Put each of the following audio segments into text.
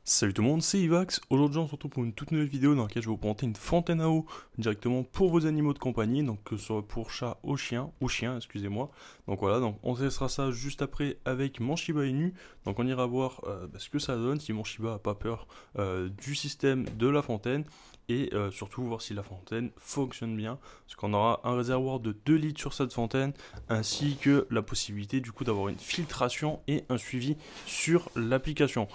Salut tout le monde, c'est Ivax. Aujourd'hui on se retrouve pour une toute nouvelle vidéo dans laquelle je vais vous présenter une fontaine à eau directement pour vos animaux de compagnie, donc que ce soit pour chat ou chien, excusez-moi. Donc voilà, donc on testera ça juste après avec mon Shiba Inu. Donc on ira voir ce que ça donne, si mon Shiba a pas peur du système de la fontaine. Et surtout voir si la fontaine fonctionne bien, parce qu'on aura un réservoir de 2 litres sur cette fontaine, ainsi que la possibilité du coup d'avoir une filtration et un suivi sur l'application.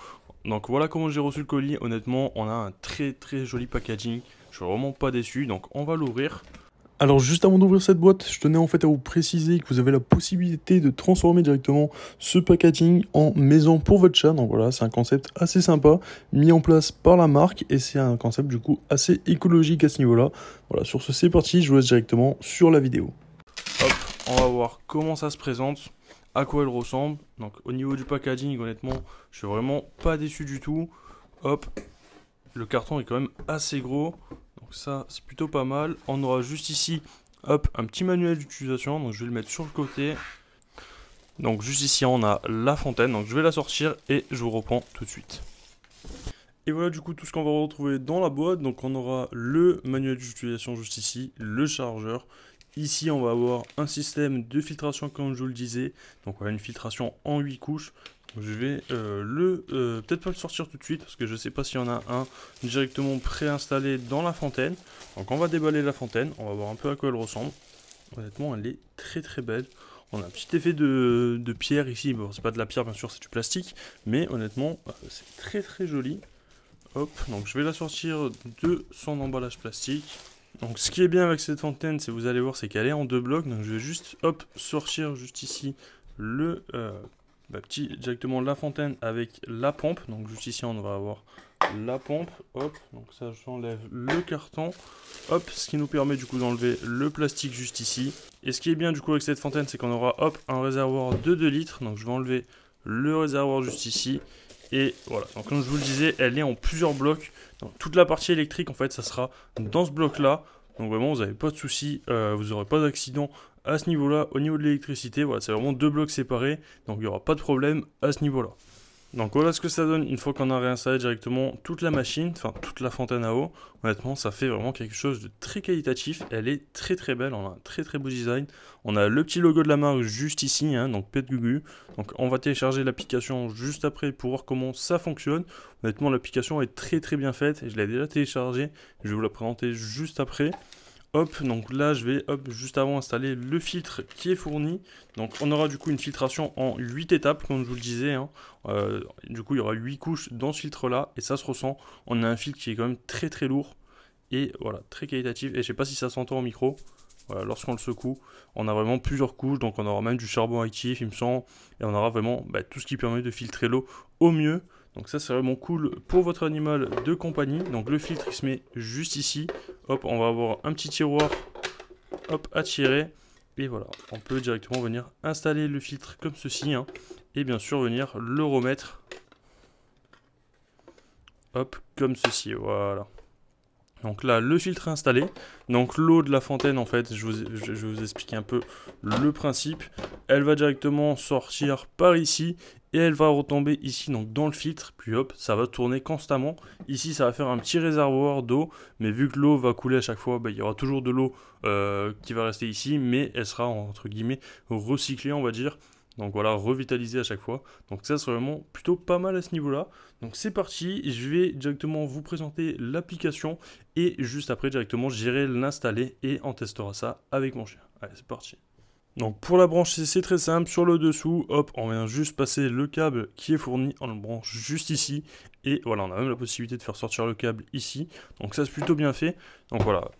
Donc voilà comment j'ai reçu le colis. Honnêtement, on a un très joli packaging. Je suis vraiment pas déçu. Donc on va l'ouvrir. Alors juste avant d'ouvrir cette boîte, je tenais en fait à vous préciser que vous avez la possibilité de transformer directement ce packaging en maison pour votre chat. Donc voilà, c'est un concept assez sympa, mis en place par la marque et c'est un concept du coup assez écologique à ce niveau-là. Voilà, sur ce c'est parti, je vous laisse directement sur la vidéo. Hop, on va voir comment ça se présente, à quoi elle ressemble. Donc au niveau du packaging, honnêtement, je suis vraiment pas déçu du tout. Hop, le carton est quand même assez gros. Donc ça, c'est plutôt pas mal. On aura juste ici, hop, un petit manuel d'utilisation. Donc je vais le mettre sur le côté. Donc juste ici, on a la fontaine. Donc je vais la sortir et je vous reprends tout de suite. Et voilà du coup tout ce qu'on va retrouver dans la boîte. Donc on aura le manuel d'utilisation juste ici, le chargeur. Ici on va avoir un système de filtration comme je vous le disais. Donc on a une filtration en 8 couches. Donc, je vais peut-être pas le sortir tout de suite parce que je ne sais pas s'il y en a un directement préinstallé dans la fontaine. Donc on va déballer la fontaine, on va voir un peu à quoi elle ressemble. Honnêtement elle est très belle. On a un petit effet de pierre ici. Bon c'est pas de la pierre bien sûr, c'est du plastique. Mais honnêtement c'est très joli. Hop, donc je vais la sortir de son emballage plastique. Donc ce qui est bien avec cette fontaine, c'est vous allez voir, c'est qu'elle est en deux blocs. Donc je vais juste, hop, sortir juste ici le directement la fontaine avec la pompe. Donc juste ici, on va avoir la pompe. Hop, donc ça j'enlève le carton. Hop, ce qui nous permet du coup d'enlever le plastique juste ici. Et ce qui est bien du coup avec cette fontaine, c'est qu'on aura hop un réservoir de 2 litres. Donc je vais enlever le réservoir juste ici. Et voilà, donc comme je vous le disais, elle est en plusieurs blocs. Donc, toute la partie électrique, en fait, ça sera dans ce bloc-là. Donc vraiment, vous n'avez pas de soucis, vous n'aurez pas d'accident à ce niveau-là. Au niveau de l'électricité, voilà, c'est vraiment deux blocs séparés. Donc il n'y aura pas de problème à ce niveau-là. Donc voilà ce que ça donne une fois qu'on a réinstallé directement toute la machine, enfin toute la fontaine à eau. Honnêtement, ça fait vraiment quelque chose de très qualitatif. Elle est très belle, on a un très beau design. On a le petit logo de la marque juste ici, hein, donc PetGugu. Donc on va télécharger l'application juste après pour voir comment ça fonctionne. Honnêtement, l'application est très bien faite. Je l'ai déjà téléchargée, je vais vous la présenter juste après. Hop, donc là je vais juste avant installer le filtre qui est fourni. Donc on aura du coup une filtration en 8 étapes comme je vous le disais, hein. Du coup il y aura 8 couches dans ce filtre là et ça se ressent. On a un filtre qui est quand même très lourd et voilà, très qualitatif. Et je sais pas si ça s'entend au micro. Voilà, lorsqu'on le secoue, on a vraiment plusieurs couches, donc on aura même du charbon actif, il me semble, et on aura vraiment tout ce qui permet de filtrer l'eau au mieux. Donc ça c'est vraiment cool pour votre animal de compagnie. Donc le filtre il se met juste ici. Hop, on va avoir un petit tiroir, hop, à tirer. Et voilà, on peut directement venir installer le filtre comme ceci, hein, et bien sûr venir le remettre, hop, comme ceci, voilà. Donc là, le filtre est installé. Donc l'eau de la fontaine, en fait, je vais vous expliquer un peu le principe. Elle va directement sortir par ici et elle va retomber ici, donc dans le filtre. Puis hop, ça va tourner constamment. Ici, ça va faire un petit réservoir d'eau. Mais vu que l'eau va couler à chaque fois, il y aura toujours de l'eau qui va rester ici. Mais elle sera, entre guillemets, recyclée, on va dire. Donc voilà, revitalisée à chaque fois. Donc ça, c'est vraiment plutôt pas mal à ce niveau-là. Donc c'est parti, je vais directement vous présenter l'application et juste après directement j'irai l'installer et on testera ça avec mon chien. Allez, c'est parti. Donc pour la brancher, c'est très simple, sur le dessous, hop, on vient juste passer le câble qui est fourni, on le branche juste ici et voilà, on a même la possibilité de faire sortir le câble ici. Donc ça c'est plutôt bien fait. Donc voilà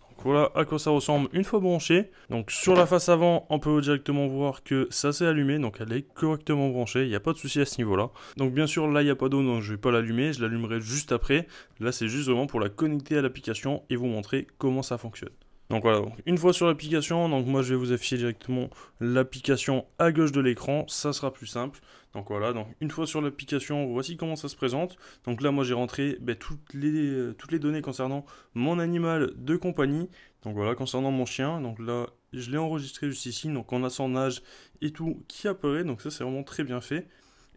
à quoi ça ressemble une fois branché. Donc sur la face avant, on peut directement voir que ça s'est allumé, donc elle est correctement branchée, il n'y a pas de souci à ce niveau-là. Donc bien sûr là il n'y a pas d'eau, donc je ne vais pas l'allumer, je l'allumerai juste après. Là c'est juste vraiment pour la connecter à l'application et vous montrer comment ça fonctionne. Donc voilà, donc une fois sur l'application, donc moi je vais vous afficher directement l'application à gauche de l'écran, ça sera plus simple. Donc voilà, donc une fois sur l'application, voici comment ça se présente. Donc là moi j'ai rentré toutes les données concernant mon animal de compagnie. Donc voilà, concernant mon chien, donc là je l'ai enregistré juste ici, donc on a son âge et tout qui apparaît, donc ça c'est vraiment très bien fait.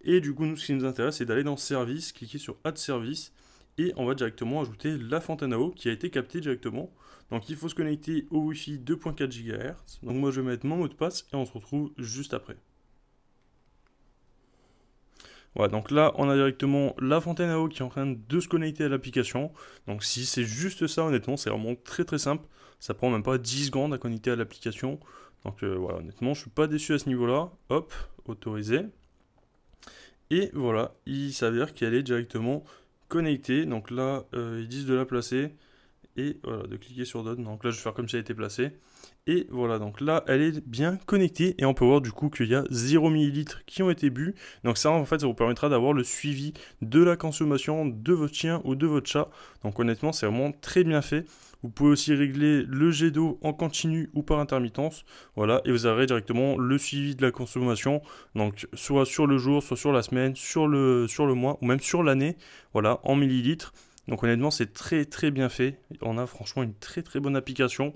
Et du coup, nous, ce qui nous intéresse, c'est d'aller dans Service, cliquer sur Add Service, et on va directement ajouter la fontaine à eau qui a été captée directement. Donc il faut se connecter au Wi-Fi 2.4 GHz. Donc moi, je vais mettre mon mot de passe et on se retrouve juste après. Voilà, donc là, on a directement la fontaine à eau qui est en train de se connecter à l'application. Donc si c'est juste ça, honnêtement, c'est vraiment très très simple. Ça prend même pas 10 secondes à connecter à l'application. Donc voilà, honnêtement, je suis pas déçu à ce niveau-là. Hop, autorisé. Et voilà, il s'avère qu'elle est directement connectée. Donc là, ils disent de la placer. Et voilà, de cliquer sur Done. Donc là, je vais faire comme si elle était placée. Et voilà, donc là, elle est bien connectée. Et on peut voir du coup qu'il y a 0 ml qui ont été bu. Donc ça, en fait, ça vous permettra d'avoir le suivi de la consommation de votre chien ou de votre chat. Donc honnêtement, c'est vraiment très bien fait. Vous pouvez aussi régler le jet d'eau en continu ou par intermittence. Voilà, et vous aurez directement le suivi de la consommation. Donc soit sur le jour, soit sur la semaine, sur le mois ou même sur l'année. Voilà, en millilitres. Donc honnêtement, c'est très très bien fait. On a franchement une très très bonne application.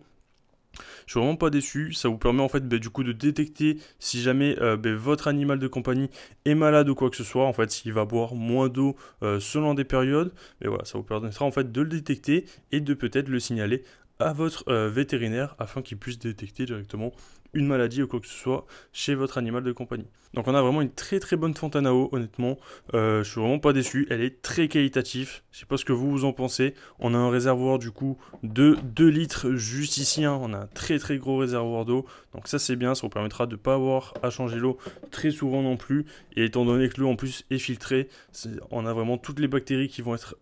Je suis vraiment pas déçu. Ça vous permet en fait du coup de détecter si jamais votre animal de compagnie est malade ou quoi que ce soit. En fait, s'il va boire moins d'eau selon des périodes. Mais voilà, ça vous permettra en fait de le détecter et de peut-être le signaler à votre vétérinaire afin qu'il puisse détecter directement une maladie ou quoi que ce soit chez votre animal de compagnie. Donc on a vraiment une très très bonne fontaine à eau, honnêtement. Je suis vraiment pas déçu. Elle est très qualitative. Je sais pas ce que vous en pensez. On a un réservoir du coup de 2 litres juste ici. Hein. On a un très très gros réservoir d'eau. Donc ça c'est bien. Ça vous permettra de ne pas avoir à changer l'eau très souvent non plus. Et étant donné que l'eau en plus est filtrée, on a vraiment toutes les bactéries qui vont être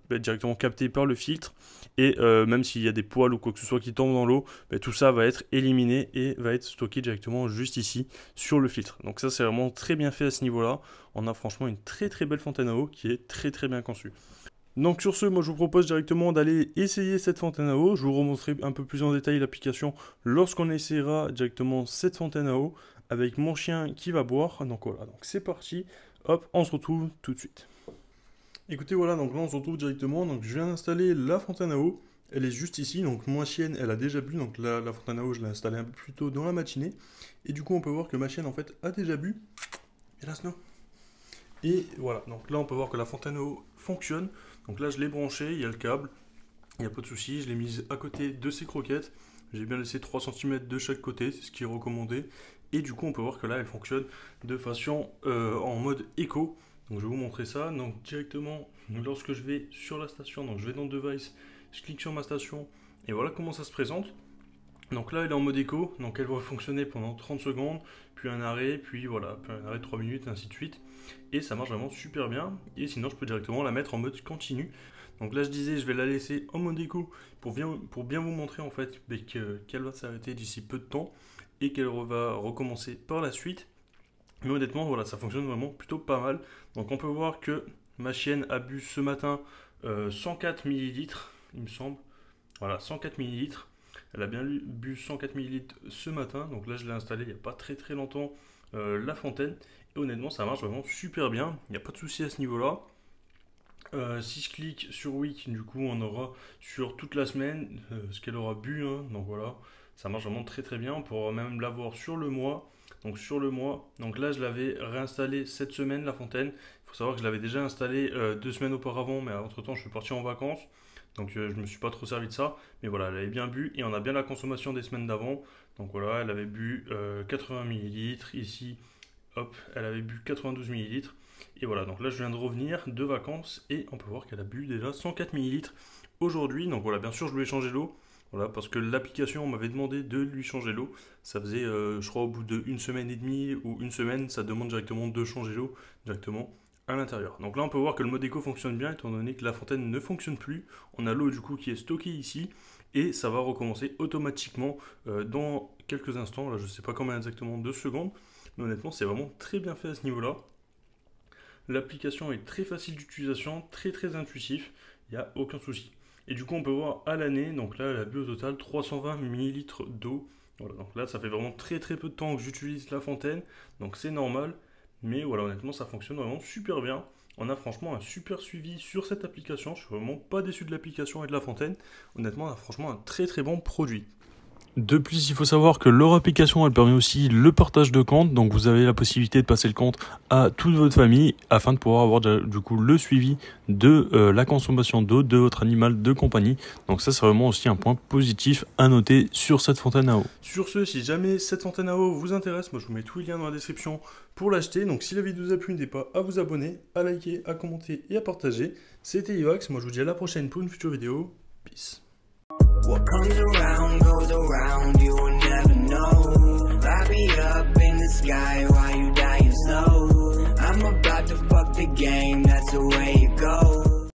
directement captées par le filtre. Et même s'il y a des poils ou quoi que ce soit qui tombent dans l'eau, tout ça va être éliminé et va être stocké directement juste ici sur le filtre. Donc ça c'est vraiment très bien fait à ce niveau-là. On a franchement une très très belle fontaine à eau qui est très très bien conçue. Donc sur ce, moi je vous propose directement d'aller essayer cette fontaine à eau. Je vous remontrerai un peu plus en détail l'application lorsqu'on essaiera directement cette fontaine à eau avec mon chien qui va boire. Donc voilà, donc c'est parti. Hop, on se retrouve tout de suite. Écoutez, voilà, donc là on se retrouve directement. Donc je viens d'installer la fontaine à eau. Elle est juste ici, donc ma chienne, elle a déjà bu. Donc la fontaine à eau, je l'ai installée un peu plus tôt dans la matinée. Et du coup, on peut voir que ma chienne, en fait, a déjà bu. Hélas, non. Et voilà, donc là, on peut voir que la fontaine à eau fonctionne. Donc là, je l'ai branchée, il y a le câble. Il n'y a pas de souci, je l'ai mise à côté de ses croquettes. J'ai bien laissé 3 cm de chaque côté, c'est ce qui est recommandé. Et du coup, on peut voir que là, elle fonctionne de façon en mode éco. Donc je vais vous montrer ça. Donc directement, lorsque je vais sur la station, donc je vais dans Device, je clique sur ma station et voilà comment ça se présente. Donc là, elle est en mode éco, donc elle va fonctionner pendant 30 secondes, puis un arrêt, puis voilà, puis un arrêt de 3 minutes, ainsi de suite. Et ça marche vraiment super bien. Et sinon, je peux directement la mettre en mode continu. Donc là, je disais, je vais la laisser en mode éco pour bien vous montrer en fait qu'elle va s'arrêter d'ici peu de temps et qu'elle va recommencer par la suite. Mais honnêtement, voilà, ça fonctionne vraiment plutôt pas mal. Donc on peut voir que ma chienne a bu ce matin 104 millilitres, il me semble. Voilà, 104 millilitres. Elle a bien bu 104 millilitres ce matin. Donc là, je l'ai installé il n'y a pas très très longtemps, la fontaine. Et honnêtement, ça marche vraiment super bien. Il n'y a pas de souci à ce niveau-là. Si je clique sur Week, du coup, on aura sur toute la semaine ce qu'elle aura bu. Hein. Donc voilà, ça marche vraiment très très bien. On pourra même l'avoir sur le mois. Donc sur le mois, donc là je l'avais réinstallé cette semaine la fontaine. Il faut savoir que je l'avais déjà installé 2 semaines auparavant, mais entre temps je suis parti en vacances. Donc je me suis pas trop servi de ça. Mais voilà, elle avait bien bu et on a bien la consommation des semaines d'avant. Donc voilà, elle avait bu 80 millilitres. Ici, hop, elle avait bu 92 millilitres. Et voilà, donc là je viens de revenir de vacances et on peut voir qu'elle a bu déjà 104 millilitres aujourd'hui. Donc voilà, bien sûr je lui ai changé l'eau. Voilà, parce que l'application m'avait demandé de lui changer l'eau. Ça faisait, je crois, au bout d'une semaine et demie ou une semaine, ça demande directement de changer l'eau directement à l'intérieur. Donc là, on peut voir que le mode éco fonctionne bien, étant donné que la fontaine ne fonctionne plus. On a l'eau du coup qui est stockée ici et ça va recommencer automatiquement dans quelques instants. Là, je ne sais pas combien exactement, 2 secondes, mais honnêtement, c'est vraiment très bien fait à ce niveau-là. L'application est très facile d'utilisation, très très intuitif, il n'y a aucun souci. Et du coup, on peut voir à l'année, donc là, elle a bu au total 320 millilitres d'eau. Voilà, donc là, ça fait vraiment très très peu de temps que j'utilise la fontaine, donc c'est normal. Mais voilà, honnêtement, ça fonctionne vraiment super bien. On a franchement un super suivi sur cette application. Je suis vraiment pas déçu de l'application et de la fontaine. Honnêtement, on a franchement un très très bon produit. De plus, il faut savoir que leur application, elle permet aussi le partage de compte. Donc, vous avez la possibilité de passer le compte à toute votre famille afin de pouvoir avoir du coup le suivi de la consommation d'eau de votre animal de compagnie. Donc ça, c'est vraiment aussi un point positif à noter sur cette fontaine à eau. Sur ce, si jamais cette fontaine à eau vous intéresse, moi je vous mets tous les liens dans la description pour l'acheter. Donc si la vidéo vous a plu, n'hésitez pas à vous abonner, à liker, à commenter et à partager. C'était Ivax, moi je vous dis à la prochaine pour une future vidéo. Peace. What comes around goes around, you